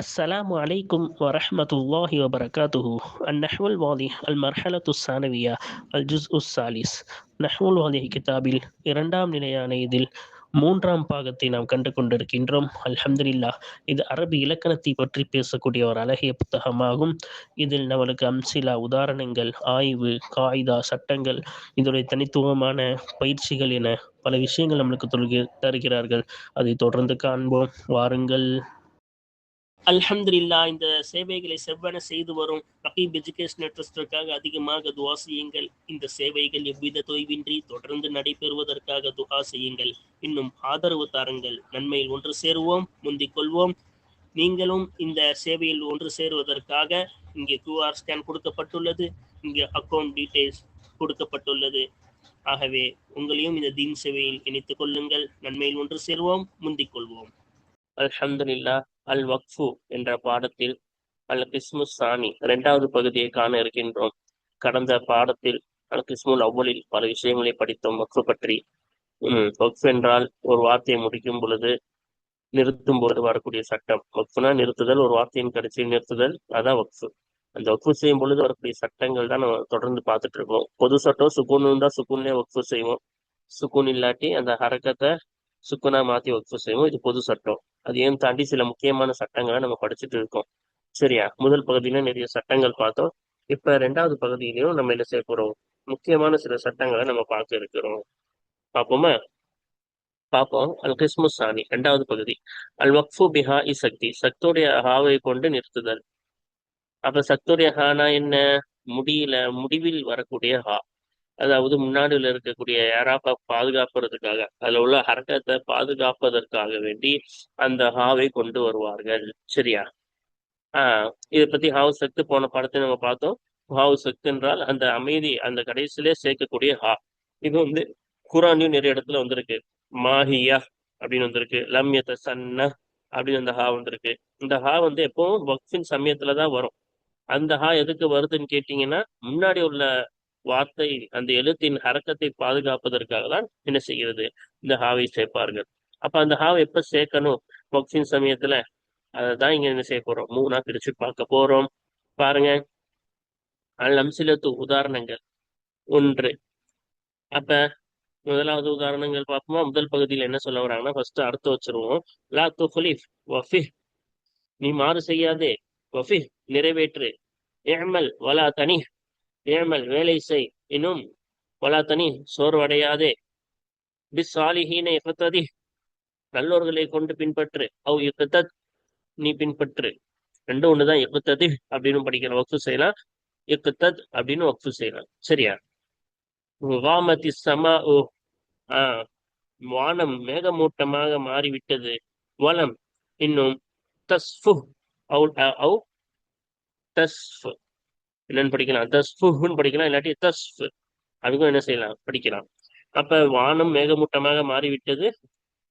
السلام عليكم ورحمة الله وبركاته. النحو الواضح المرحلة الثانوية الجزء الثالث. நஹ்வு الواضح கிதாபில் இரண்டாம் நிலையான இதில் மூன்றாம் பாகத்தை நாம் கண்டு கொண்டிருக்கின்றோம். அல்ஹம்துலில்லாஹ். இது அரபி இலக்கணத்தை பற்றி பேசக்கூடிய ஒரு அழகிய புத்தகமாகும். இதில் நம்மளுக்கு அம்சிலா உதாரணங்கள், ஆய்வு, காயிதா, சட்டங்கள், இதனுடைய தனித்துவமான பயிற்சிகள் என பல விஷயங்கள் நம்மளுக்கு தருகிறார்கள். அதை தொடர்ந்து காண்போம், வாருங்கள். அல்ஹம்துலில்லாஹ். இந்த சேவைகளை செவ்வன செய்து வரும் ரகீப் எஜுகேஷனல் ட்ரஸ்டிற்காக அதிகமாக துஆ செய்யுங்கள். இந்த சேவைகள் எவ்வித தொய்வின்றி தொடர்ந்து நடைபெறுவதற்காக துஆ செய்யுங்கள். இன்னும் ஆதரவு தாருங்கள். நன்மையில் ஒன்று சேருவோம், முந்திக் கொள்வோம். நீங்களும் இந்த சேவையில் ஒன்று சேருவதற்காக இங்கே QR ஸ்கேன் கொடுக்கப்பட்டுள்ளது, இங்கே அக்கௌண்ட் டீடைல்ஸ் கொடுக்கப்பட்டுள்ளது. ஆகவே உங்களையும் இந்த தீன் சேவையில் இணைத்துக் கொள்ளுங்கள். நன்மையில் ஒன்று சேருவோம், முந்திக் கொள்வோம். அல்ஹம்துலில்லாஹ். அல் வக்ஃபு என்ற பாடத்தில் அல் கிஸ்மு சானி இரண்டாவது பகுதியை காண இருக்கின்றோம். கடந்த பாடத்தில் அல் கிஸ்முல் அவ்வலில் பல விஷயங்களை படித்தோம் வக்ஃபு பற்றி. வக்ஃப் என்றால் ஒரு வார்த்தையை முடிக்கும் பொழுது நிறுத்தும் பொழுது வரக்கூடிய சட்டம். வக்ஃபுனா நிறுத்துதல், ஒரு வார்த்தையின் கடைசியில் நிறுத்துதல், அதான் வக்ஃபு. அந்த வக்ஃபு செய்யும் பொழுது வரக்கூடிய சட்டங்கள் தான் நம்ம தொடர்ந்து பார்த்துட்டு இருக்கோம். பொது சட்டம் சுக்கூன் இருந்தா சுக்கூன்லேயே வக்ஃபு செய்வோம். சுக்கூன் இல்லாட்டி அந்த ஹரக்கத்தை சுக்குனா மாத்தி வக்ஃபு செய்வோம். இது பொது சட்டம். அதையும் தாண்டி சில முக்கியமான சட்டங்களை நம்ம படிச்சுட்டு இருக்கோம். சரியா? முதல் பகுதியில நிறைய சட்டங்கள் பார்த்தோம். இப்ப ரெண்டாவது பகுதியிலையும் நம்ம என்ன செய்ய போறோம், முக்கியமான சில சட்டங்களை நம்ம பார்க்க இருக்கிறோம். பார்ப்போமா? பார்ப்போம். அல் கிஸ்மு சானி இரண்டாவது பகுதி. அல் வக்ஃபு பிஹா இ சக்தி, சக்துடைய ஹாவை கொண்டு நிறுத்துதல். அப்ப சக்துடைய ஹானா என்ன? முடிவில் வரக்கூடிய ஹா, அதாவது முன்னாடியில் இருக்கக்கூடிய ஏராப்ப பாதுகாப்புறதுக்காக, அதுல உள்ள ஹரக்கத்தை பாதுகாப்பதற்காக வேண்டி அந்த ஹாவை கொண்டு வருவார்கள். சரியா? இதை பத்தி ஹாவு சக்து போன பாடத்தை நம்ம பார்த்தோம். ஹாவு சக்து என்றால் அந்த அமைதி, அந்த கடைசியிலே சேர்க்கக்கூடிய ஹா. இது வந்து குரான்லயும் நிறைய இடத்துல வந்திருக்கு. மாஹியா அப்படின்னு வந்திருக்கு, லம்யத்த சன்ன அப்படின்னு அந்த ஹா வந்திருக்கு. இந்த ஹா வந்து எப்பவும் வக்ஃபின் சமயத்துலதான் வரும். அந்த ஹா எதுக்கு வருதுன்னு கேட்டீங்கன்னா, முன்னாடி உள்ள வார்த்தை அந்த எழுத்தின் ஹரக்கத்தை பாதுகாப்பதற்காக தான் என்ன செய்கிறது, இந்த ஹாவை சேர்ப்பார்கள். அப்ப அந்த ஹாவை எப்ப சேர்க்கணும் வக்ஃபின் சமயத்துல, அதான் இங்க என்ன செய்ய போறோம், மூணா பிரிச்சு பார்க்க போறோம். பாருங்க. அல் அம்சிலத்து உதாரணங்கள் 1. அப்ப முதலாவது உதாரணங்கள் பார்ப்போமா? முதல் பகுதியில் என்ன சொல்ல வராங்கன்னா, ஃபர்ஸ்ட் அர்த்தம் வச்சிருவோம். லா துஃலிஃப் வஃபிஹ், நீ மாறு செய்யாதே. வஃபிஹ், நிறைவேற்று. இஅமல் வலா தனி, இஅமல் வேலை செய். இன்னும் வலா தனி, சோர்வடையாதே. பிஸ் சாலிஹீன இஃததி, நல்லோர்களை கொண்டு பின்பற்று. அவ் இஃதத், நீ பின்பற்று. ரெண்டும் ஒண்ணுதான். இஃததி அப்படின்னு படிக்கிற வக்ஃபு செய்யலாம், இஃதத் அப்படின்னு வக்ஃபு செய்யலாம். சரியா? வாமத்தி சமா, வானம் மேகமூட்டமாக மாறிவிட்டது. வலம், இன்னும் தஸ்ஃபு அவு தஸ்ஃப், என்னன்னு படிக்கலாம், தஸ்ஃபுன்னு படிக்கலாம், இல்லாட்டி தஸ்ஃப், அதுக்கும் என்ன செய்யலாம், படிக்கலாம். அப்ப வானம் மேகமூட்டமாக மாறிவிட்டது,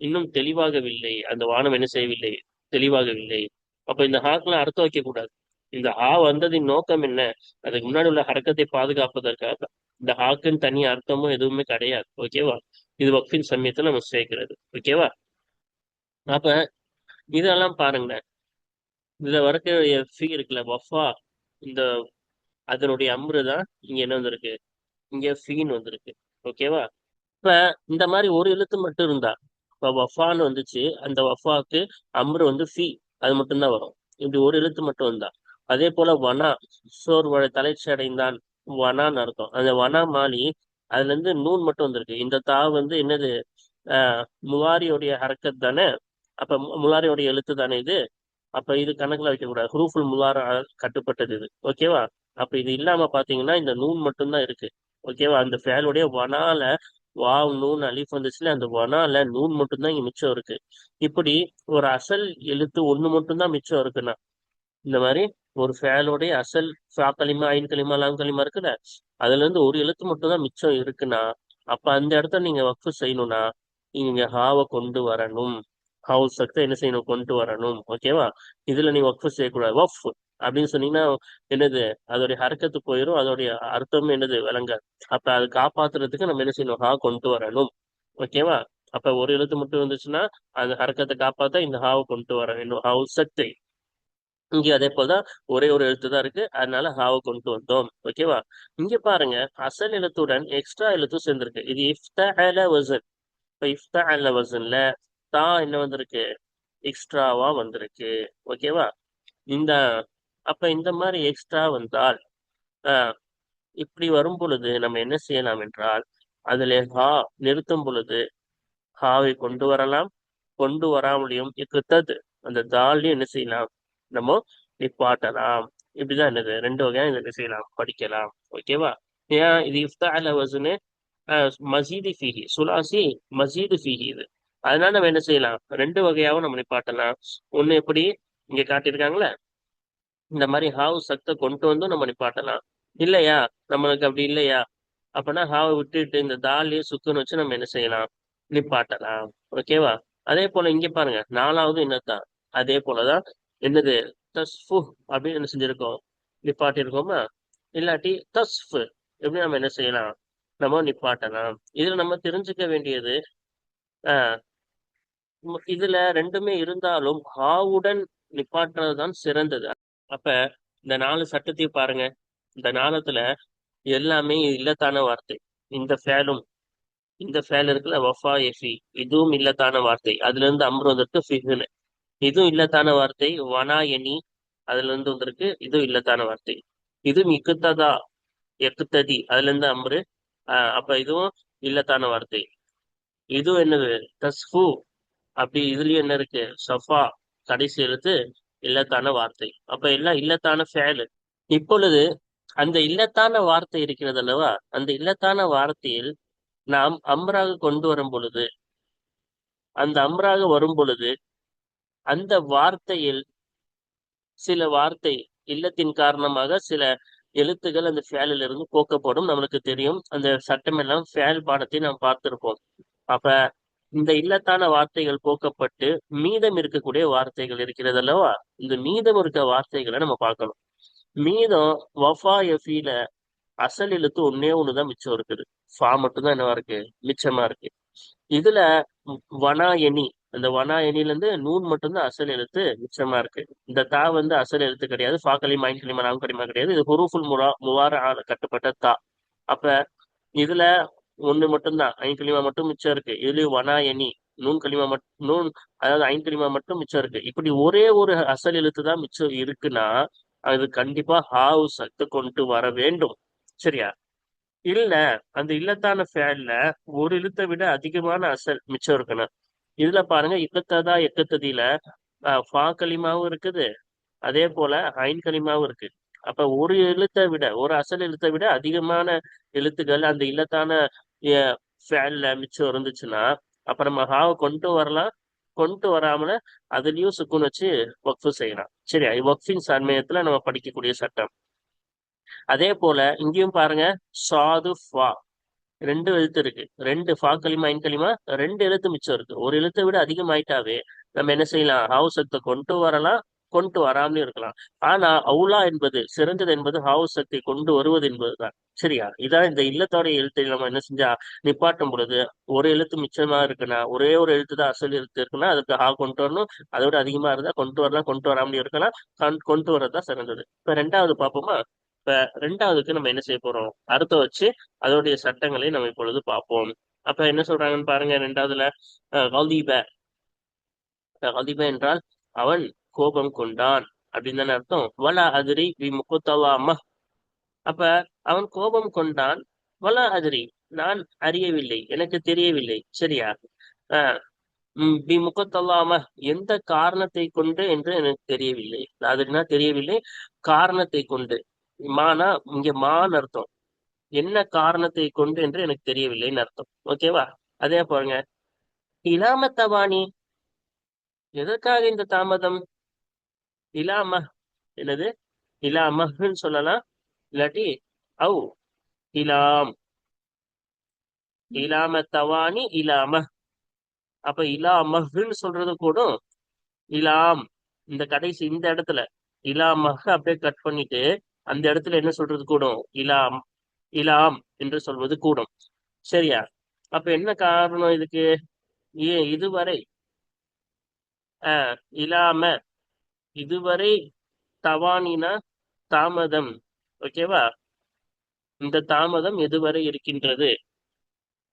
இன்னும் தெளிவாகவில்லை. அந்த வானம் என்ன செய்யவில்லை, தெளிவாகவில்லை. அப்ப இந்த ஹாக்கெல்லாம் அர்த்தம் வைக்க கூடாது. இந்த ஹா வந்ததின் நோக்கம் என்ன? அதுக்கு முன்னாடி உள்ள ஹரக்கத்தை பாதுகாப்பதற்காக. இந்த ஹாக்குன்னு தனி அர்த்தமும் எதுவுமே கிடையாது. ஓகேவா? இது வக்ஃபின் சமயத்தை நம்ம சேர்க்கிறது. ஓகேவா? அப்ப இதெல்லாம் பாருங்களேன். இதுல வரக்கூடிய ஃபீ இருக்குல்ல, வஃபா, இந்த அதனுடைய அம்ரு தான் இங்க என்ன வந்திருக்கு, இங்க ஃபீன்னு வந்திருக்கு. ஓகேவா? இப்ப இந்த மாதிரி ஒரு எழுத்து மட்டும் இருந்தா, இப்ப வஃபான்னு வந்துச்சு, அந்த வஃபாக்கு அம்ரு வந்து ஃபீ, அது மட்டும்தான் வரும். இப்படி ஒரு எழுத்து மட்டும் வந்தா. அதே போல வனா, சோர்வடை தளர்ச்சி அடைந்தான், வனான்னு அர்த்தம். அந்த வனா மாலி, அதுல இருந்து நூன் மட்டும் வந்திருக்கு. இந்த தா வந்து என்னது, முலாரியோடைய ஹரக்கத் தானே. அப்ப முலாரியோடைய எழுத்து தானே இது. அப்ப இது கணக்குல வைக்கக்கூடாது. ஹுரூஃபுல் முலார கட்டுப்பட்டது இது. ஓகேவா? அப்ப இது இல்லாம பாத்தீங்கன்னா இந்த நூன் மட்டும்தான் இருக்கு. ஓகேவா? அந்த ஃபேலுடைய வனால வாவ் நூன் அலிஃப் வந்துச்சுல, அந்த வனால நூன் மட்டும்தான் இங்க மிச்சம் இருக்கு. இப்படி ஒரு அசல் எழுத்து ஒண்ணு மட்டும்தான் மிச்சம் இருக்குன்னா, இந்த மாதிரி ஒரு ஃபேலுடைய அசல் ஃபா கலிமா, ஐன் கலிமா, லாம் கலிமா இருக்குல்ல, அதுல இருந்து ஒரு எழுத்து மட்டும் தான் மிச்சம் இருக்குன்னா, அப்ப அந்த இடத்த நீங்க வக்ஃபு செய்யணும்னா நீங்க ஹாவை கொண்டு வரணும். ஹாவு சக்தை என்ன செய்யணும், கொண்டு வரணும். ஓகேவா? இதுல நீ வக்ஃபு செய்யக்கூடாது. வஃப் அப்படின்னு சொன்னீங்கன்னா என்னது, அதோடைய ஹரக்கத்து போயிடும், அதோடைய அர்த்தமும் என்னது, விளங்காது. அப்ப அது காப்பாத்துறதுக்கு நம்ம என்ன செய்யணும், ஹா கொண்டு வரணும். ஓகேவா? அப்ப ஒரு எழுத்து மட்டும் வந்துச்சுன்னா அந்த ஹரக்கத்தை காப்பாத்த இந்த ஹாவை கொண்டு வர வேண்டும். ஹாவு சக்தை. இங்க அதே போலதான் ஒரே ஒரு எழுத்து தான் இருக்கு, அதனால ஹாவை கொண்டு வந்தோம். ஓகேவா? இங்க பாருங்க, அசல் எழுத்துடன் எக்ஸ்ட்ரா எழுத்தும் சேர்ந்திருக்கு. இது இஃப்தஅல வஸன். இப்ப இஃப்தஅல வஸன்ல தா என்ன வந்திருக்கு? எக்ஸ்ட்ராவா வந்திருக்கு. ஓகேவா? இந்த அப்ப இந்த மாதிரி எக்ஸ்ட்ரா வந்தால் ஆஹ் இப்படி வரும் பொழுது நம்ம என்ன செய்யலாம் என்றால், அதிலே ஹா நிறுத்தும் பொழுது ஹாவை கொண்டு வரலாம், கொண்டு வராமலையும் இக்குத்தது அந்த தாலையும் என்ன செய்யலாம், நம்ம நிப்பாட்டலாம். இப்படிதான் என்னது ரெண்டு வகையா இதை என்ன செய்யலாம், படிக்கலாம். ஓகேவா? ஏன் இது இஃப்தஅல வஸ்னு மசீது ஃபீஹி சுலாசி, மசீது ஃபீஹி இது. அதனால நம்ம என்ன செய்யலாம், ரெண்டு வகையாவும் நம்ம நிப்பாட்டலாம். ஒண்ணு எப்படி இங்க காட்டியிருக்காங்களே, இந்த மாதிரி ஹாவ் சக்த கொண்டு வந்தும் நம்ம நிப்பாட்டலாம். இல்லையா, நம்மளுக்கு அப்படி இல்லையா, அப்பனா ஹாவை விட்டுட்டு இந்த தாலியே சுக்குன்னு வச்சு நம்ம என்ன செய்யலாம், நிப்பாட்டலாம். ஓகேவா? அதே போல இங்க பாருங்க, நாலாவது என்னத்தான், அதே போலதான் என்னது, தஸ்ஃபு அப்படின்னு என்ன செஞ்சிருக்கோம், நிப்பாட்டி இருக்கோமா? இல்லாட்டி தஸ்ஃபு எப்படி நம்ம என்ன செய்யலாம், நம்ம நிப்பாட்டலாம். இதுல நம்ம தெரிஞ்சுக்க வேண்டியது, ஆஹ் இதுல ரெண்டுமே இருந்தாலும் ஹாவுடன் நிப்பாட்டுறதுதான் சிறந்தது. அப்ப இந்த நாலு சட்டத்தையும் பாருங்க, இந்த நாளத்துல எல்லாமே இல்லத்தான வார்த்தை. இந்த ஃபேலும், இந்த ஃபேல் இருக்குல்ல, வஃபா எஃபி, இதுவும் இல்லத்தான வார்த்தை. அதுல இருந்து அம்ரு வந்திருக்கு ஃபிஹ்னு, இதுவும் இல்லத்தான வார்த்தை. வனா எனி, அதுல இருந்து வந்திருக்கு, இதுவும் இல்லத்தான வார்த்தை. இதுவும் இக்குத்ததா எக்குத்ததி, அதுல இருந்து அம்ரு, அப்ப இதுவும் இல்லத்தான வார்த்தை. இதுவும் என்னது, தஸ்ஃபு, அப்படி இதுலயும் என்ன இருக்கு, சஃபா, கடைசி எழுத்து இல்லத்தான வார்த்தை. அப்ப எல்லாம் இல்லத்தான ஃபேலு. இப்பொழுது அந்த இல்லத்தான வார்த்தை இருக்கிறது அல்லவா, அந்த இல்லத்தான வார்த்தையில் நாம் அம்ராக கொண்டு வரும் பொழுது, அந்த அம்ராக வரும் பொழுது அந்த வார்த்தையில் சில வார்த்தை இல்லத்தின் காரணமாக சில எழுத்துகள் அந்த ஃபேலில் இருந்து போக்கப்படும். நம்மளுக்கு தெரியும், அந்த சட்டம் எல்லாம் ஃபேல் பாடத்தை நாம் பார்த்திருப்போம். அப்ப இந்த இல்லத்தான வார்த்தைகள் போக்கப்பட்டு மீதம் இருக்கக்கூடிய வார்த்தைகள் இருக்கிறது அல்லவா, இந்த மீதம் இருக்க வார்த்தைகளை நம்ம பார்க்கணும். மீதம் வஃபா எஃபீல அசல் எழுத்து ஒன்னே ஒண்ணுதான் மிச்சம் இருக்குது. ஃபா மட்டும்தான் என்னவா இருக்கு, மிச்சமா இருக்கு. இதுல வனா எனி, அந்த வனா எனில இருந்து நூன் மட்டும்தான் அசல் எழுத்து மிச்சமா இருக்கு. இந்த தா வந்து அசல் எழுத்து கிடையாது. ஃபா களிமா, ஐன் களிமா, லாம் களிமா கிடையாது. இது ஹுரூஃபுல் முவார கட்டுப்பட்ட தா. அப்ப இதுல ஒண்ணு மட்டும்தான் ஐன் களிமா மட்டும் மிச்சம் இருக்கு. இதுலயும் வனா எனி, நூன் களிமா மட்டும், நூன் அதாவது ஐன் களிமா மட்டும் மிச்சம் இருக்கு. இப்படி ஒரே ஒரு அசல் எழுத்து தான் மிச்சம் இருக்குன்னா அது கண்டிப்பா ஹாவு சத்து கொண்டு வர வேண்டும். சரியா? இல்ல, அந்த இல்லத்தான ஃபேல்ல ஒரு எழுத்தை விட அதிகமான அசல் மிச்சம் இருக்கணும். இதுல பாருங்க, இக்கத்ததா எக்கத்ததியில ஃபா களிமாவும் இருக்குது, அதே போல ஐன் களிமாவும் இருக்கு. அப்ப ஒரு எழுத்தை விட, ஒரு அசல் எழுத்தை விட அதிகமான எழுத்துக்கள் அந்த இல்லத்தான ஃபேல்ல மிச்சம் இருந்துச்சுன்னா அப்ப நம்ம ஹாவை கொண்டு வரலாம், கொண்டு வராமல அதுலயும் சுக்குன் வச்சு வக்ஃபு செய்யலாம். சரியா? வக்ஃபின் சமயத்துல நம்ம படிக்கக்கூடிய சட்டம். அதே போல இங்கேயும் பாருங்க, சாது ஃபா ரெண்டு எழுத்து இருக்கு. ரெண்டு ஃபா களிமா ஐன் களிமா, ரெண்டு எழுத்து மிச்சம் இருக்கு. ஒரு எழுத்தை விட அதிகமாயிட்டாவே நம்ம என்ன செய்யலாம், ஹாவுசத்தை கொண்டு வரலாம், கொண்டு வராமலும் இருக்கலாம். ஆனா அவுலா என்பது சிறந்தது என்பது ஹாவுசத்தை கொண்டு வருவது என்பதுதான். சரியா? இதான் இந்த இல்லத்தோட எழுத்தை நம்ம என்ன செஞ்சா நிப்பாட்டும் பொழுது, ஒரு எழுத்து மிச்சமா இருக்குன்னா, ஒரே ஒரு எழுத்து தான் அசல் எழுத்து இருக்குன்னா அதுக்கு ஹா கொண்டு வரணும். அதோட அதிகமா இருந்தா கொண்டு வரலாம், கொண்டு வராமலும் இருக்கலாம். கொண்டு வர்றதுதான் சிறந்தது. இப்ப ரெண்டாவது பார்ப்போமா? இப்ப ரெண்டாவதுக்கு நம்ம என்ன செய்ய போறோம், அர்த்தம் வச்சு அதோடைய சட்டங்களை நம்ம இப்பொழுது பார்ப்போம். அப்ப என்ன சொல்றாங்கன்னு பாருங்க, ரெண்டாவதுல கலீப. கலீப என்றால் அவன் கோபம் கொண்டான் அப்படின்னு தானே அர்த்தம். வலா அதிரி வி முக்குத்தவாம. அப்ப அவன் கோபம் கொண்டான், வலா அதிரி நான் அறியவில்லை, எனக்கு தெரியவில்லை. சரியா? அஹ் பி முகத்தல்லாம எந்த காரணத்தை கொண்டு என்று எனக்கு தெரியவில்லை. அதுனா தெரியவில்லை, காரணத்தை கொண்டு. மானா இங்க மான் அர்த்தம், என்ன காரணத்தை கொண்டு என்று எனக்கு தெரியவில்லைன்னு அர்த்தம். ஓகேவா? அதே பாருங்க, இலாம தவானி, எதற்காக இந்த தாமதம்? இலாம என்னது, இலாமஹ்ன்னு சொல்லலாம், இல்லாட்டி அவ் இலாம், இலாம தவானி இலாம. அப்ப இலாமஹ்ன்னு சொல்றது கூட இலாம், இந்த கடைசி இந்த இடத்துல இலாமஹ் அப்படியே கட் பண்ணிட்டு அந்த இடத்துல என்ன சொல்றது கூடும், இலாம், இலாம் என்று சொல்வது கூடும். சரியா? அப்ப என்ன காரணம் இதுக்கு? இதுவரை இலாம, இதுவரை தவானினா தாமதம். ஓகேவா? இந்த தாமதம் எதுவரை இருக்கின்றது,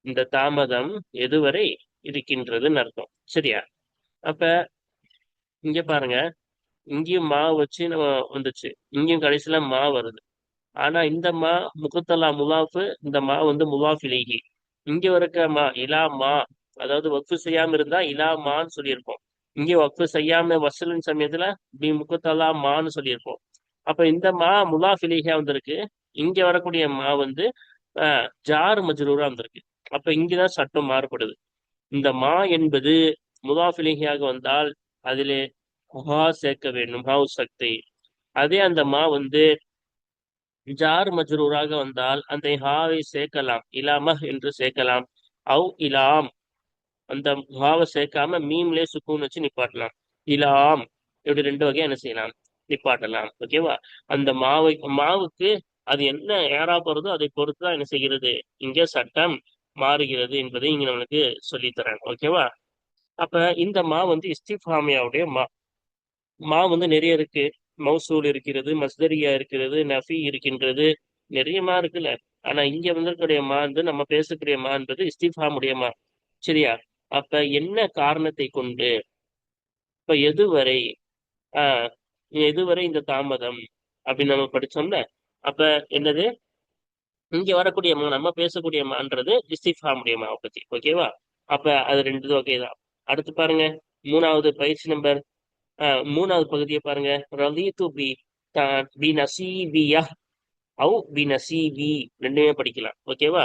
இந்த தாமதம் எதுவரை இருக்கின்றதுன்னு அர்த்தம். சரியா? அப்ப இங்க பாருங்க, இங்கேயும் மா வச்சு நம்ம வந்துச்சு, இங்கேயும் கடைசியில மா வருது. ஆனா இந்த மா முகத்தலா முலாஃபு, இந்த மா வந்து முலாஃப் இலைஹி. இங்க இருக்க மா இலா மா, அதாவது வக்ஃபு செய்யாம இருந்தா இலா மான்னு சொல்லியிருப்போம். இங்க வக்ஃபு செய்யாம வசலின் சமயத்துல பி முகத்தலா மான்னு சொல்லியிருப்போம். அப்ப இந்த மா முலாஃப் இலைஹியா வந்திருக்கு. இங்க வரக்கூடிய மா வந்து ஜார் மஜ்ரூரா வந்திருக்கு. அப்ப இங்கதான் சட்டம் மாறுபடுது. இந்த மா என்பது முலாஃப் இலைஹியாக வந்தால் அதிலே ஹா சேர்க்க வேண்டும், ஹாவு சக்தி. அதே அந்த மா வந்து ஜார் மஜ்ரூராக வந்தால் அந்த ஹாவை சேர்க்கலாம், இலாமஹ் என்று சேர்க்கலாம். அவ் இலாம், அந்த ஹாவை சேர்க்காம மீம்லே சுக்கூன் வச்சு நிப்பாட்டலாம். இலாம், இப்படி ரெண்டு வகையா என்ன செய்யலாம், நிப்பாட்டலாம். ஓகேவா? அந்த மாவுக்கு அது என்ன ஏறா போறதோ அதை பொறுத்து தான் என்ன செய்கிறது, இங்க சட்டம் மாறுகிறது என்பதை இங்க நம்மளுக்கு சொல்லித்தராங்க. ஓகேவா? அப்ப இந்த மா வந்து இஸ்திஃபாமியாவுடைய மா. மா வந்து நிறைய இருக்கு. மௌசூல் இருக்கிறது, மஸ்தரியா இருக்கிறது, நஃபி இருக்கின்றது, நிறைய மா இருக்குல்ல. ஆனா இங்க வந்திருக்கக்கூடிய மா வந்து நம்ம பேசக்கூடிய மா என்பது இஸ்திஃபாமுடைய மா. சரியா? அப்ப என்ன காரணத்தை கொண்டு, இப்ப எதுவரை, ஆஹ் எதுவரை இந்த தாமதம் அப்படின்னு நம்ம படிச்சோம்ல. அப்ப என்னது, இங்க வரக்கூடிய மா, நம்ம பேசக்கூடிய மான்றது இஸ்திஃபாமுடைய மாவை பத்தி. ஓகேவா? அப்ப அது ரெண்டு வகைதான். அடுத்து பாருங்க, மூணாவது பயிற்சி நம்பர், மூணாவது பகுதியை பாருங்க. ரலீது பி பி நசீபியா அவு பி நசீபி, ரெண்டுமே படிக்கலாம். ஓகேவா?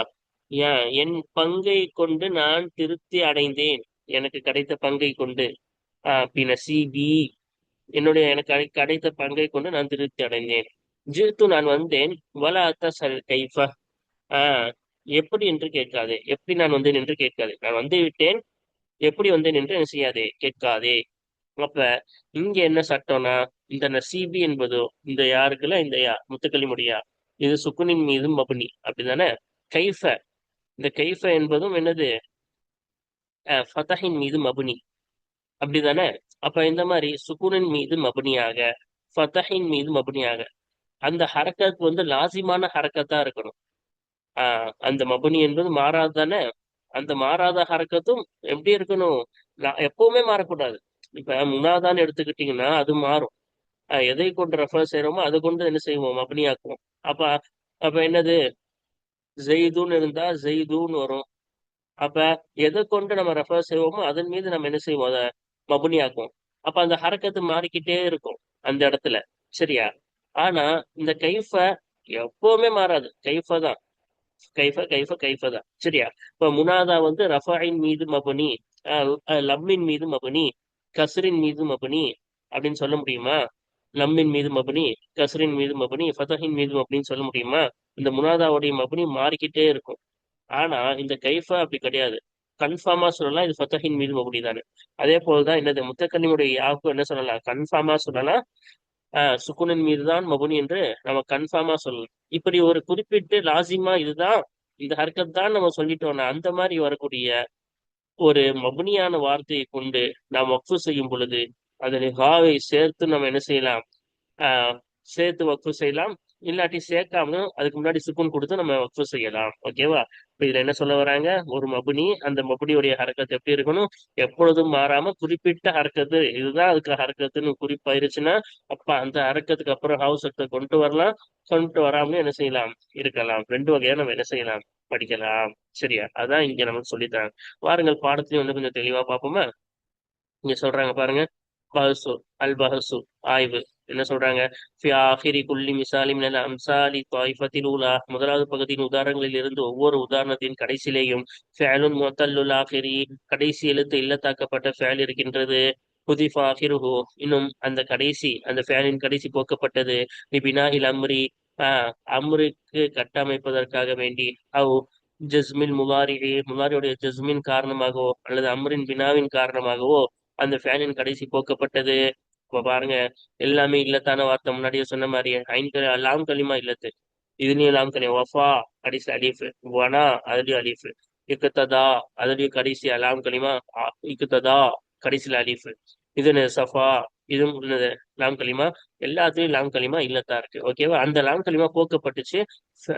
என் பங்கை கொண்டு நான் திருப்தி அடைந்தேன், எனக்கு கிடைத்த பங்கை கொண்டு. பி நசீபி, என்னுடைய எனக்கு கிடைத்த பங்கை கொண்டு நான் திருப்தி அடைந்தேன். ஜித்து, நான் வந்தேன். வல அத்தசல் கைஃப, ஆஹ் எப்படி என்று கேட்காதே, எப்படி நான் வந்தேன் என்று கேட்காதே. நான் வந்து விட்டேன், எப்படி வந்தேன் என்று என்ன செய்யாதே, கேட்காதே. அப்ப இங்க என்ன சட்டம்னா, இந்த நசீபி என்பதோ, இந்த யாருக்குல்ல, இந்த யா முத்துக்களிமுடியா, இது சுக்குனின் மீது மபுனி, அப்படிதானே? கைஃப, இந்த கைஃப என்பதும் என்னது, ஃபதஹின் மீது மபுனி, அப்படிதானே? அப்ப இந்த மாதிரி சுக்குனின் மீது மபுனியாக, ஃபதஹின் மீது மபுனியாக, அந்த ஹரக்கத் வந்து லாசிமான ஹரக்கத்தா இருக்கணும். அந்த மபுனி என்பது மாறாது தானே. அந்த மாறாத ஹரக்கத்தும் எப்படி இருக்கணும், எப்பவுமே மாறக்கூடாது. இப்ப முனாதான்னு எடுத்துக்கிட்டீங்கன்னா அது மாறும். எதை கொண்டு ரெஃபர் செய்யறோமோ அதை கொண்டு என்ன செய்வோம், மபனியாக்குவோம். அப்ப அப்ப என்னது, ஜெய்துன்னு இருந்தா ஜெய்தூன்னு வரும். அப்ப எதை கொண்டு நம்ம ரெஃபர் செய்வோமோ அதன் மீது நம்ம என்ன செய்வோம், அதை மபனியாக்குவோம். அப்ப அந்த ஹரக்கத்து மாறிக்கிட்டே இருக்கும் அந்த இடத்துல. சரியா? ஆனா இந்த கைஃப எப்பவுமே மாறாது, கைஃப தான். கைஃப கைஃப கைஃப தான். சரியா? இப்ப முனாதா வந்து ரஃபாயின் மீது மபனி, லம்மின் மீது மபனி, கஸ்ரின் மீது மபனி அப்படின்னு சொல்ல முடியுமா? லம்மின் மீது மபனி, கஸ்ரின் மீது மபனி, ஃபதஹின் மீது மபனின்னு சொல்ல முடியுமா? இந்த முனாதாவுடைய மபனி மாறிக்கிட்டே இருக்கும். ஆனா இந்த கைஃபா அப்படி கிடையாது. கன்ஃபார்மா சொல்லலாம் இது ஃபதஹின் மீது மபனி தானே. அதே போலதான் என்னது, முத்தக்கண்ணியுடைய யாவுக்கும் என்ன சொல்லலாம், கன்ஃபார்மா சொல்லலாம் சுக்குனின் மீதுதான் மபுனி என்று நம்ம கன்ஃபார்மா சொல்லலாம். இப்படி ஒரு குறிப்பிட்டு லாசிமா இதுதான், இந்த ஹர்கத் தான் நம்ம சொல்லிட்டோம்னா, அந்த மாதிரி வரக்கூடிய ஒரு மபுனியான வார்த்தையை கொண்டு நாம் வக்ஃபு செய்யும் பொழுது அதில் ஹாவை சேர்த்து நம்ம என்ன செய்யலாம், ஆஹ் சேர்த்து வக்ஃபு செய்யலாம். இல்லாட்டி சேர்க்காமலும் அதுக்கு முன்னாடி சுக்குன் கொடுத்து நம்ம வக்ஃபு செய்யலாம். ஓகேவா? இப்ப இதுல என்ன சொல்ல வராங்க, ஒரு மபுனி, அந்த மபுனியுடைய ஹரக்கத்து எப்படி இருக்கணும், எப்பொழுதும் மாறாம குறிப்பிட்ட ஹரக்கத்து இதுதான் அதுக்கு ஹரக்கத்துன்னு குறிப்பாயிருச்சுன்னா, அப்ப அந்த ஹரக்கத்துக்கு அப்புறம் ஹவுஸ் சட்டத்தை கொண்டு வரலாம், கொண்டு வராமலும் என்ன செய்யலாம், இருக்கலாம். ரெண்டு வகையா நம்ம என்ன செய்யலாம், படிக்கலாம். சரியா? அதான் இங்க நமக்கு சொல்லித்தராங்க. வாருங்கள் பாடத்தையும் வந்து கொஞ்சம் தெளிவா பார்ப்போமா. இங்க சொல்றாங்க பாருங்க, பஹசு, அல் பஹசு, ஆய்வு. என்ன சொல்றாங்க, ஃபி ஆஹிரி குல்லி மிசாலி மினல் அம்சாலி த்வாயிஃபத்தில் ஊலா, முதலாவது பகுதியின் உதாரணங்களில் இருந்து ஒவ்வொரு உதாரணத்தின் கடைசியிலேயும் ஃபஅலுன் முஅத்தல்லுல் ஆஹிரி, கடைசி எழுத்து இல்லத்தாக்கப்பட்ட ஃபஅல் இருக்கின்றது. ஹுதிஃப ஆஹிருஹு, இன்னும் அந்த கடைசி, அந்த ஃபஅலின் கடைசி போக்கப்பட்டது. லிபினாஇல் அம்ரி, அம்ருக்கு கட்டமைப்பதற்காக வேண்டி. அவ் ஜஸ்மில் முலாரி, முலாரியுடைய ஜஸ்மின் காரணமாகவோ அல்லது அம்ரின் பினாவின் காரணமாகவோ அந்த ஃபேனின் கடைசி போக்கப்பட்டது. இப்ப பாருங்க, எல்லாமே இல்லத்தான வார்த்தை, முன்னாடியே சொன்ன மாதிரி லாம் களிமா இல்லத்து, இதுலயும் லாம் களிமா. வஃபா கடைசி அலீஃப், வனா அதுலயும் அலீஃப், இக்குத்ததா அதுலயும் கடைசி அலாம் களிமா, இக்குத்ததா கடைசியில் அலீஃப். இது சஃபா இதுவும் என்னது லாம் கலிமா. எல்லாத்துலயும் லாம் கலிமா இல்லத்தா இருக்கு. ஓகேவா? அந்த லாம் கலிமா போக்கப்பட்டுச்சு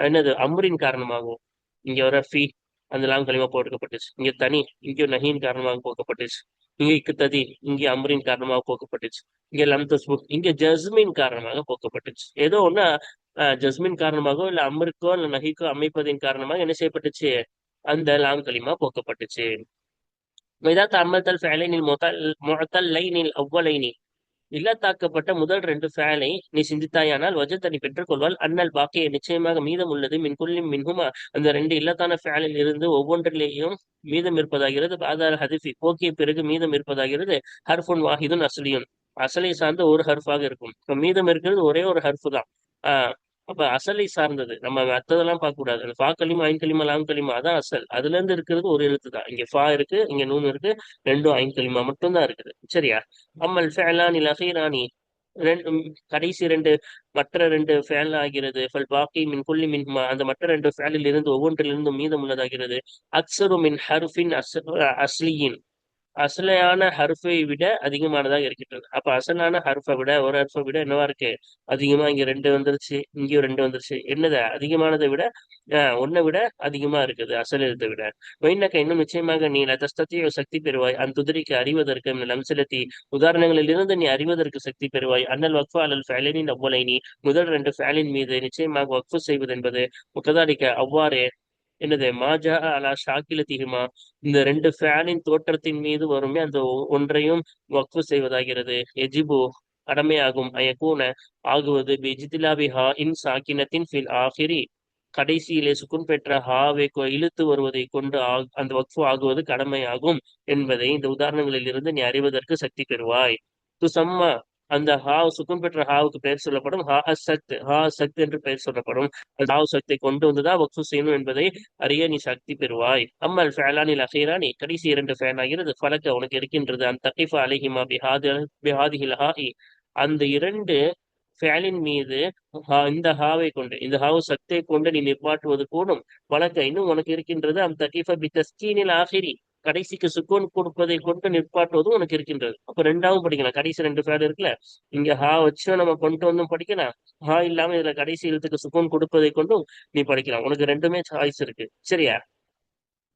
என்னது அம்ரின் காரணமாகும். இங்க வர ஃபி அந்த லாம் கலிமா போக்கப்பட்டுச்சு. இங்க தனி இங்க நஹீன் காரணமாக போக்கப்பட்டுச்சு. இங்க இக்குத்ததி இங்க அம்ரின் காரணமாக போக்கப்பட்டுச்சு. இங்க லம் தஸ்புக் இங்க ஜஸ்மின் காரணமாக போக்கப்பட்டுச்சு. ஏதோ ஒண்ணு ஜஸ்மின் காரணமாகவோ இல்ல அம்ருக்கோ இல்ல நஹீக்கோ அமைப்பதின் காரணமாக என்ன செய்யப்பட்டுச்சு? அந்த லாம் கலிமா போக்கப்பட்டுச்சு. وإذا تأملت الفعلين المعتلين الأولين இல்லத்தாக்கப்பட்ட முதல் ரெண்டு ஃபேலை நீ சிந்தித்தாயானால் வஜத்த நீ பெற்றுக்கொள்வால் அண்ணல் பாக்கிய நிச்சயமாக மீதம் உள்ளது மின்குள்ளின் மின்ஹுமா அந்த ரெண்டு இல்லத்தான ஃபேலில் இருந்து ஒவ்வொன்றிலேயும் மீதம் இருப்பதாகிறது. ஆதார ஹதிஃபி போக்கிய பிறகு மீதம் இருப்பதாகிறது. ஹர்ஃபுன் வாஹிதுன் அஸ்லியுன் அசலை சார்ந்த ஒரு ஹர்ஃபாக இருக்கும். இப்ப மீதம் இருக்கிறது ஒரே ஒரு ஹர்ஃபு தான். அப்ப அசலை சார்ந்தது நம்ம மத்ததெல்லாம் பார்க்க கூடாது. அந்த ஃபா கலிமா ஐன் கலிமா லாம் கலிமா அதான் அசல். அதுல இருந்து இருக்கிறது ஒரு எழுத்து தான். இங்க ஃபா இருக்கு, இங்க நூன் இருக்கு, ரெண்டும் ஐன் கலிமா மட்டும் தான் இருக்குது. சரியா? அம்மல் ஃபேலானி லஹீரானி ரெண்டு கடைசி ரெண்டு மற்ற ரெண்டு ஃபேல் ஆகிறது. ஃபல் பாக்கி மின் குல்லி மின்ஹுமா அந்த மற்ற ரெண்டு ஃபேலில் இருந்து ஒவ்வொன்றிலிருந்தும் மீதம் உள்ளதாகிறது. அக்ஸரு மின் ஹர்ஃபின் அஸ்லியின் அசலையான ஹர்ஃபை விட அதிகமானதாக இருக்கின்றது. அப்ப அசலான ஹர்ஃபை விட ஒரு ஹர்ஃபை விட என்னவா இருக்கு? அதிகமா இங்க ரெண்டு வந்துருச்சு, இங்கேயும் ரெண்டு வந்துருச்சு. என்னது அதிகமானதை விட ஒன்னை விட அதிகமா இருக்குது அசல் எழுத்தை விட. வைனக்க இன்னும் நிச்சயமாக நீ லதஸ்தத்திய சக்தி பெறுவாய் அந்துதிரிக்கு அறிவதற்கு லம்சலத்தி உதாரணங்களில் இருந்து நீ அறிவதற்கு சக்தி பெறுவாய். அண்ணல் வக்ஃபு அலல் ஃபேலின் அவ்வளை நீ முதல் ரெண்டு ஃபேலின் மீது நிச்சயமாக வக்ஃபு செய்வது என்பது முக்கதாரிக்க அவ்வாறே என்னது மாஜா அலா ஷாக்கிலத்திகுமா இந்த ரெண்டு ஃபேனின் தோற்றத்தின் மீது வருமே அந்த ஒன்றையும் வக்ஃபு செய்வதாகிறது. எஜிபு கடமையாகும் அயக்கூன ஆகுவது பிஜிதிலாபி ஹா இன் சாக்கினத்தின் ஃபில் ஆஹிரி கடைசியிலே சுக்குன் பெற்ற ஹாவை இழுத்து வருவதை கொண்டு அந்த வக்ஃபு ஆகுவது கடமையாகும் என்பதை இந்த உதாரணங்களில் இருந்து நீ அறிவதற்கு சக்தி பெறுவாய். துசம்மா அந்த ஹா சுக்குன் பெற்ற ஹாவுக்கு பெயர் சொல்லப்படும். ஹா சக்த் என்று பெயர் சொல்லப்படும். அந்த ஹாவ் சக்தை கொண்டு வந்துதான் வக்ஃபு செய்யணும் என்பதை அறிய நீ சக்தி பெறுவாய். அம்மல் ஃபேலானில் அஹீரானி கடைசி இரண்டு ஃபேன் ஆகிறது. ஃபலக்க உனக்கு இருக்கின்றது அந்த தகிஃபா அலைஹிமா பிஹாதிஹில் ஹாஇ அந்த இரண்டு ஃபேலின் மீது இந்த ஹாவை கொண்டு இந்த ஹாவ் சக்தை கொண்டு நீ நிப்பாட்டுவது கூடும். வழக்க இன்னும் உனக்கு இருக்கின்றது அந்த தகிஃபா பி தஸ்கீனில் ஆஹிரி கடைசிக்கு சுக்கூன் கொடுப்பதை கொண்டு நிற்பாட்டுவதும் உனக்கு இருக்கின்றது. அப்ப ரெண்டாவும் படிக்கலாம். கடைசி ரெண்டு ஃபேல் இருக்குல்ல, இங்க ஹா வச்சும் நம்ம கொண்டு வந்தும் படிக்கலாம். ஹா இல்லாம இதுல கடைசி எழுத்துக்கு சுக்கூன் கொடுப்பதை கொண்டும் நீ படிக்கலாம். உனக்கு ரெண்டுமே சாய்ஸ் இருக்கு. சரியா?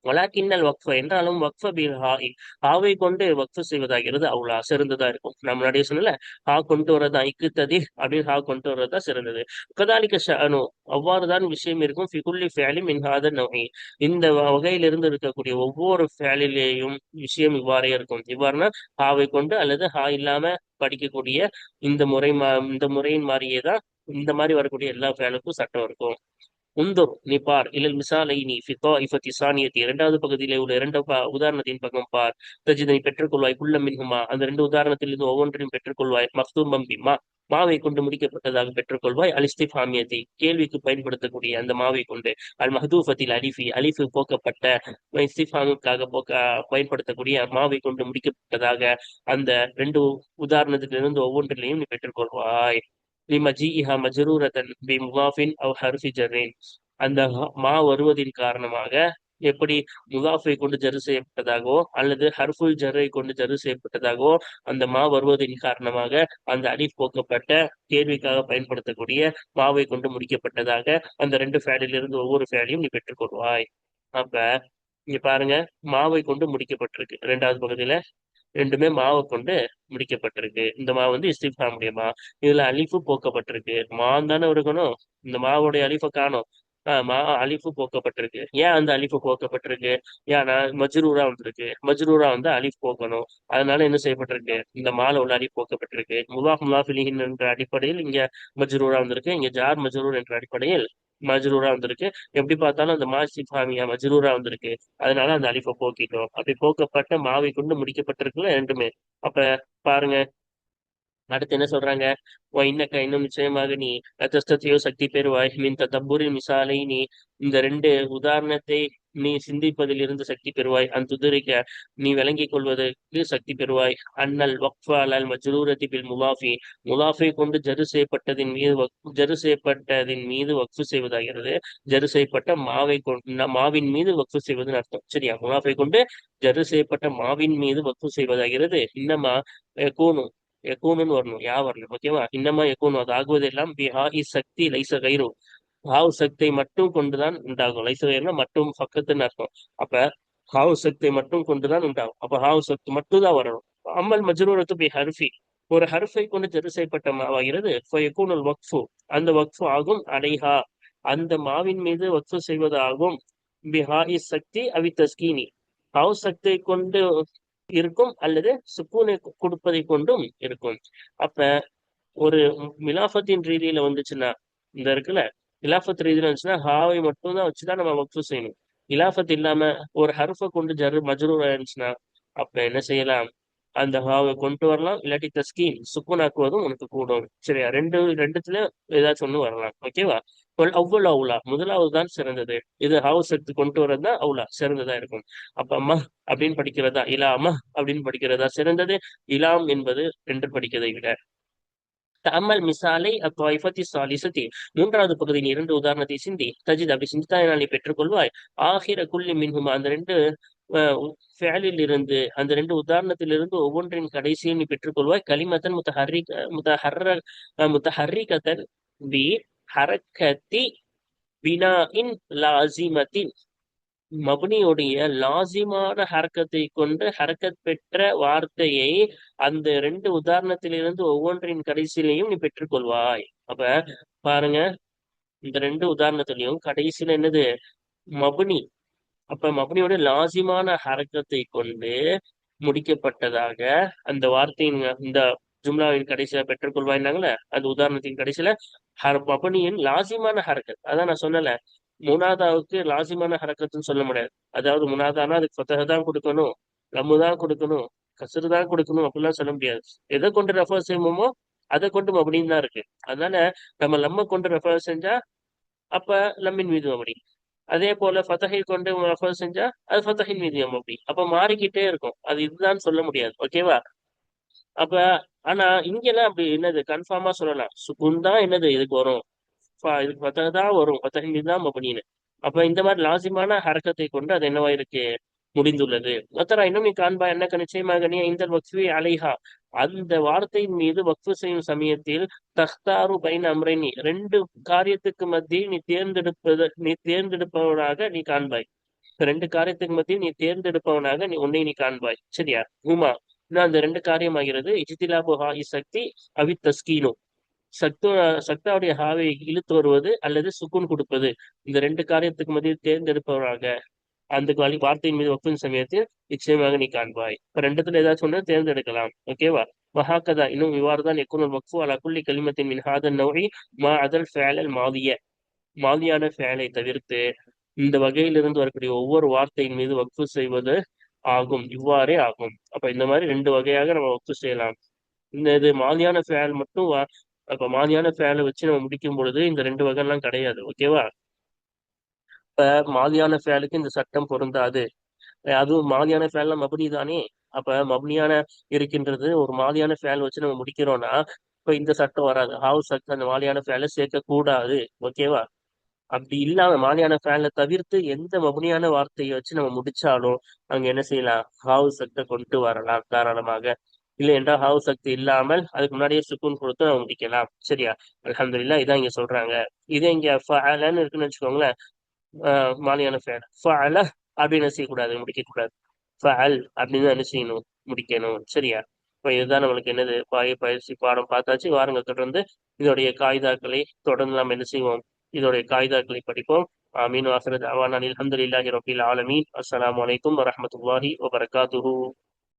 வலாக்கின்னல் வக்ஃப என்றாலும் வக்ஃப பில் ஹாஇ ஹாவை கொண்டு வக்ஃபு செய்வதாகிறது அவ்வளோ சிறந்ததா இருக்கும். நம்ம முன்னாடியே சொன்னல ஹா கொண்டு வரதா இக்குத்ததி அப்படின்னு ஹா கொண்டு வரதா சிறந்தது. கதாலிக்க ஷஅனு அவ்வாறுதான் விஷயம் இருக்கும். ஃபிகுல்லி ஃபேலி மின் ஹாதன் நௌஇ இந்த வகையிலிருந்து இருக்கக்கூடிய ஒவ்வொரு ஃபேலிலேயும் விஷயம் இவ்வாறே இருக்கும். இவ்வாறுனா ஹாவை கொண்டு அல்லது ஹா இல்லாம படிக்கக்கூடிய இந்த முறையின் மாதிரியே தான் இந்த மாதிரி வரக்கூடிய எல்லா ஃபேலுக்கும் சட்டம் இருக்கும். உந்தூர் நீ பார் இலல் மிசாலைனி ஃபி தாயிஃபத்தி சானியத்தி இரண்டாவது பகுதியிலே உள்ள இரண்டு உதாரணத்தின் பக்கம் பார். தஜித் நீ பெற்றுக்கொள்வாய் குல்ல மின்ஹுமா அந்த ரெண்டு உதாரணத்திலிருந்து ஒவ்வொன்றையும் பெற்றுக்கொள்வாய். மக்தூமம் பி மாவை கொண்டு முடிக்கப்பட்டதாக பெற்றுக்கொள்வாய். அல் இஸ்திஃபாமியத்தை கேள்விக்கு பயன்படுத்தக்கூடிய அந்த மாவை கொண்டு. அல் மஹதூஃபத்தில் அலிஃபி அலிஃபு போக்கப்பட்ட இஸ்திஃபாமுக்காக பயன்படுத்தக்கூடிய மாவை கொண்டு முடிக்கப்பட்டதாக அந்த ரெண்டு உதாரணத்திலிருந்து ஒவ்வொன்றிலையும் நீ பெற்றுக்கொள்வாய். லிமஜீஇஹா மஜ்ரூரத்தன் பி முதாஃபின் அவ் ஹர்ஃபி ஜர்ரின் அந்த மா வருவதின் காரணமாக எப்படி முதாஃபை கொண்டு ஜரு செய்யப்பட்டதாகவோ அல்லது ஹர்ஃபுல் ஜர்ரை கொண்டு ஜரு செய்யப்பட்டதாகவோ அந்த மா வருவதின் காரணமாக அந்த அலிஃப் போக்கப்பட்ட கேள்விக்காக பயன்படுத்தக்கூடிய மாவை கொண்டு முடிக்கப்பட்டதாக அந்த ரெண்டு ஃபேலிலிருந்து ஒவ்வொரு ஃபேலையும் நீ பெற்றுக்கொள்வாய். அப்ப இங்க பாருங்க, மாவை கொண்டு முடிக்கப்பட்டிருக்கு இரண்டாவது பகுதியில ரெண்டுமே மாவை கொண்டு முடிக்கப்பட்டிருக்கு. இந்த மா வந்து இஸ்திஃபாமுடைய மா. இதுல அலிஃபு போக்கப்பட்டிருக்கு. மான் தானே இருக்கணும், இந்த மாவுடைய அலிஃபை காணும். மா அலிஃபு போக்கப்பட்டிருக்கு. ஏன் அந்த அலிஃபு போக்கப்பட்டிருக்கு? ஏன்னா மஜ்ரூரா வந்திருக்கு. மஜ்ரூரா வந்து அலிஃப் போக்கணும். அதனால என்ன செய்யப்பட்டிருக்கு? இந்த மால உள்ள அலிஃப் போக்கப்பட்டிருக்கு. முலாஃபிலிஹின் என்ற அடிப்படையில் இங்க மஜ்ரூரா வந்திருக்கு. இங்க ஜார் மஜ்ரூர் என்ற அடிப்படையில் மஜ்ரூரா வந்திருக்கு. எப்படி பார்த்தாலும் அந்த மா இஸ்திஃபாமியா மஜ்ரூரா வந்திருக்கு. அதனால அந்த அலிஃபை போக்கிட்டோம். அப்படி போக்கப்பட்ட மாவை கொண்டு முடிக்கப்பட்டிருக்குல்ல ரெண்டுமே. அப்ப பாருங்க, அடுத்து என்ன சொல்றாங்க? இன்னக்க இன்னும் நிச்சயமாக நீ ரத்தஸ்தத்தையோ சக்தி பெறுவாய். மின் தத்தபுரின் மிசாலை நீ இந்த ரெண்டு உதாரணத்தை நீ சிந்திப்பதில் இருந்து சக்தி பெறுவாய். துதிரிக்க நீ விளங்கிக் கொள்வதற்கு சக்தி பெறுவாய். அண்ணல் வக்ஃபா அல் மஜ்ரூரத்தி பில் முலாஃபி முலாஃபை கொண்டு ஜரு செய்யப்பட்டதின் மீது வக்ஃபு செய்வதாகிறது. ஜரு செய்யப்பட்ட மாவின் மீது வக்ஃபு செய்வதுன்னு அர்த்தம். சரியா? முலாஃபை கொண்டு ஜரு செய்யப்பட்ட மாவின் மீது வக்ஃபு செய்வதாகிறது. இன்னமா கூணும் யக்கூனுன்னு வரணும், யா வரணும். ஓகேவா? இன்னமா யக்கூனு, அது ஆகுவதெல்லாம் பிஹாஹி சக்தி லைச கைரு, ஹாவ் சக்தியை மட்டும் கொண்டுதான் உண்டாகும். லைச கைருனா மட்டும் பக்கத்துன்னு அர்த்தம். அப்ப ஹாவ் சக்தியை மட்டும் கொண்டுதான் உண்டாகும். அப்ப ஹாவ் சக்தி மட்டும் தான் வரணும். அம்மல் மஜ்ரூரத்து பி ஹர்ஃபி, ஒரு ஹர்ஃபை கொண்டு ஜரு செய்யப்பட்ட மாவாகிறது. ஃபயக்கூனுல் வக்ஃபு, அந்த வக்ஃபு ஆகும். அலைஹா, அந்த மாவின் மீது வக்ஃபு செய்வது ஆகும். பிஹாஇ சக்தி அவி தஸ்கீனி, ஹாவ் சக்தியை கொண்டு இருக்கும் அல்லது சுக்கூனை கொடுப்பதை கொண்டும் இருக்கும். அப்ப ஒரு மிலாஃபத்தின் ரீதியில வந்துச்சுன்னா, இந்த இருக்குல்ல, இலாஃபத் ரீதியில வந்துச்சுன்னா ஹாவை மட்டும் தான் வச்சுதான் நம்ம வக்ஃபு செய்யணும். இலாஃபத் இல்லாம ஒரு ஹர்ஃபை கொண்டு ஜரு மஜ்ரூர் ஆயிருந்துச்சுன்னா அப்ப என்ன செய்யலாம்? அந்த ஹாவை கொண்டு வரலாம், இல்லாட்டி தஸ்கீன் சுக்குன் ஆக்குவதும் உனக்கு கூடும். சரியா? ரெண்டுத்துல ஏதாச்சும் ஒண்ணு வரலாம். ஓகேவா? அவ்வளவு அவுலா, முதலாவது தான் சிறந்தது. இது ஹாவ் சக்தி கொண்டு வரதா அவுலா சிறந்ததா இருக்கும். அப்ப அம்மா அப்படின்னு படிக்கிறதா இலா அம்மா அப்படின்னு படிக்கிறதா சிறந்தது, இலாம் என்பது என்று படிக்கிறதை விட. தம்மல் மிசாலை அத்வாயிஃபத்தி சாலிசத்தி, மூன்றாவது பகுதியின் இரண்டு உதாரணத்தை சிந்தி தஜித், அப்படி சிந்தித்தால் நீ பெற்றுக்கொள்வாய். ஆகிர குல்லி மின்ஹுமா, அந்த ரெண்டு ஃபேலில் இருந்து, அந்த ரெண்டு உதாரணத்திலிருந்து ஒவ்வொன்றின் கடைசியில் நீ பெற்றுக்கொள்வாய். கலிமத்தன் முத்தஹர்ரிகத்தன் பி ஹரக்கத்தி பினா இன் லாசிமத்தின், மபனியுடைய லாசிமான ஹரக்கத்தை கொண்டு ஹரக்கத் பெற்ற வார்த்தையை அந்த ரெண்டு உதாரணத்திலிருந்து ஒவ்வொன்றின் கடைசியிலையும் நீ பெற்றுக்கொள்வாய். அப்ப பாருங்க, இந்த ரெண்டு உதாரணத்திலையும் கடைசியில என்னது? மபனி. அப்ப மபனியோட லாசிமான ஹரக்கத்தை கொண்டு முடிக்கப்பட்டதாக அந்த வார்த்தையின், இந்த ஜும்லாவின் கடைசியில பெற்றுக்கொள்வாய்னாங்களே, அந்த உதாரணத்தின் கடைசியில மபனியின் லாசிமான ஹரக்கத். அதான் நான் சொன்னல, முனாதாவுக்கு லாசிமான ஹரக்கத்துன்னு சொல்ல முடியாது. அதாவது முனாதானா அதுக்கு ஃபத்தஹ தான் கொடுக்கணும், லம்மு தான் கொடுக்கணும், கஸ்ரு தான் கொடுக்கணும் அப்படிலாம் சொல்ல முடியாது. எதை கொண்டு ரெஃபர் செய்வோமோ அதை கொண்டு மபனின்னு தான் இருக்கு. அதனால நம்ம லம்ம கொண்டு ரெஃபர் செஞ்சா அப்ப லம்மின் மீது மபனி, அதே போல ஃபத்தஹை கொண்டு ரெஃபர் செஞ்சா அது ஃபத்தஹின் மீது மபனி. அப்ப மாறிக்கிட்டே இருக்கும். அது இதுதான் சொல்ல முடியாது. ஓகேவா? அப்ப ஆனா இங்கெல்லாம் அப்படி என்னது கன்ஃபார்மா சொல்லலாம், சுக்குன் தான் என்னது இதுக்கு வரும், இதுக்கு ஃபத்தஹ் தான் வரும், ஃபத்தஹின் மீது தான் மபனின்னு. அப்ப இந்த மாதிரி லாசிமான ஹரக்கத்தை கொண்டு அது என்னவா இருக்கு? முடிந்துள்ளது. மொத்தரா இன்னும் நீ காண்பா என்னக்க நிச்சயமாக நீ இந்த வக்ஃபி அலைஹா, அந்த வார்த்தையின் மீது வக்ஃபு செய்யும் சமயத்தில் தஹ்தாரு பைன் அம்ரைனி, ரெண்டு காரியத்துக்கு மத்தியில் நீ தேர்ந்தெடுப்பவனாக நீ காண்பாய். ரெண்டு காரியத்துக்கு மத்தியில் நீ தேர்ந்தெடுப்பவனாக உன்னை நீ காண்பாய். சரியா? ஹுமா, இன்னும் அந்த ரெண்டு காரியம் ஆகிறது. இஜ்திலாபு ஹாஹி சக்தி அவி தஸ்கீனு, சக்து சக்தாவுடைய ஹாவை இழுத்து வருவது அல்லது சுக்குன் கொடுப்பது, இந்த ரெண்டு காரியத்துக்கு மத்தியில் தேர்ந்தெடுப்பவராக அந்த வார்த்தையின் மீது ஒப்பின் சமயத்தில் நிச்சயமாக நீ காண்பாய். இப்ப ரெண்டுத்துல ஏதாச்சும் ஒண்ணு தேர்ந்தெடுக்கலாம். ஓகேவா? வஹாக்கதா, இன்னும் இவ்வாறு தான் எக்குனுல் வக்ஃபு அலா குல்லி கலிமத்தின் மின் ஹாதன் நௌஇ மா அதல் ஃபேலல் மாதிய, மாதியான ஃபேலை தவிர்த்து இந்த வகையிலிருந்து வரக்கூடிய ஒவ்வொரு வார்த்தையின் மீது வக்ஃபு செய்வது ஆகும். இவ்வாறே ஆகும். அப்ப இந்த மாதிரி ரெண்டு வகையாக நம்ம வக்ஃபு செய்யலாம். இந்த இது மாதியான ஃபேல் மட்டும் அப்ப மாதியான ஃபேலை வச்சு நம்ம முடிக்கும் பொழுது இந்த ரெண்டு வகைலாம் கிடையாது. ஓகேவா? இப்ப மாதியான ஃபேலுக்கு இந்த சட்டம் பொருந்தாது. அதுவும் மாதியான ஃபேல்ல மபனி தானே. அப்ப மபனியான இருக்கின்றது ஒரு மாதியான ஃபேல் வச்சு நம்ம முடிக்கிறோம்னா இப்ப இந்த சட்டம் வராது. ஹாவ் சட் அந்த மாதியான ஃபேலை சேர்க்க கூடாது. ஓகேவா? அப்படி இல்லாம மாதியான ஃபேலை தவிர்த்து எந்த மபனியான வார்த்தையை வச்சு நம்ம முடிச்சாலும் அங்க என்ன செய்யலாம்? ஹாவ் சக்தை கொண்டு வரலாம் தாராளமாக. இல்லை என்றால் ஹாவ் சக்தி இல்லாமல் அதுக்கு முன்னாடியே சுக்குன் கொடுத்து நம்ம முடிக்கலாம். சரியா? அல்ஹம்துலில்லாஹ், இதான் இங்க சொல்றாங்க. இதே இங்க ஃபஅலன்னு இருக்குன்னு வச்சுக்கோங்களேன், மாலியான ஃபேல் ஃபஅல அப்படின்னு செய்யக்கூடாது, முடிக்க கூடாது. ஃபஅல் அப்படின்னு என்ன செய்யணும்? முடிக்கணும். சரியா? இப்ப இதுதான் நம்மளுக்கு என்னது பயிற்சி பாடம் பார்த்தாச்சு. வாருங்க தொடர்ந்து இதோடைய காய்தாக்களை தொடர்ந்து நாம் என்ன செய்வோம்? இதோடைய காய்தாக்களை படிப்போம். ஆமீன். வாஹிரு தஅவானா அல்ஹம்துலில்லாஹி ரப்பில் ஆலமீன். அஸ்ஸலாமு அலைக்கும் வரஹ்மத்துல்லாஹி வபரகாத்துஹு.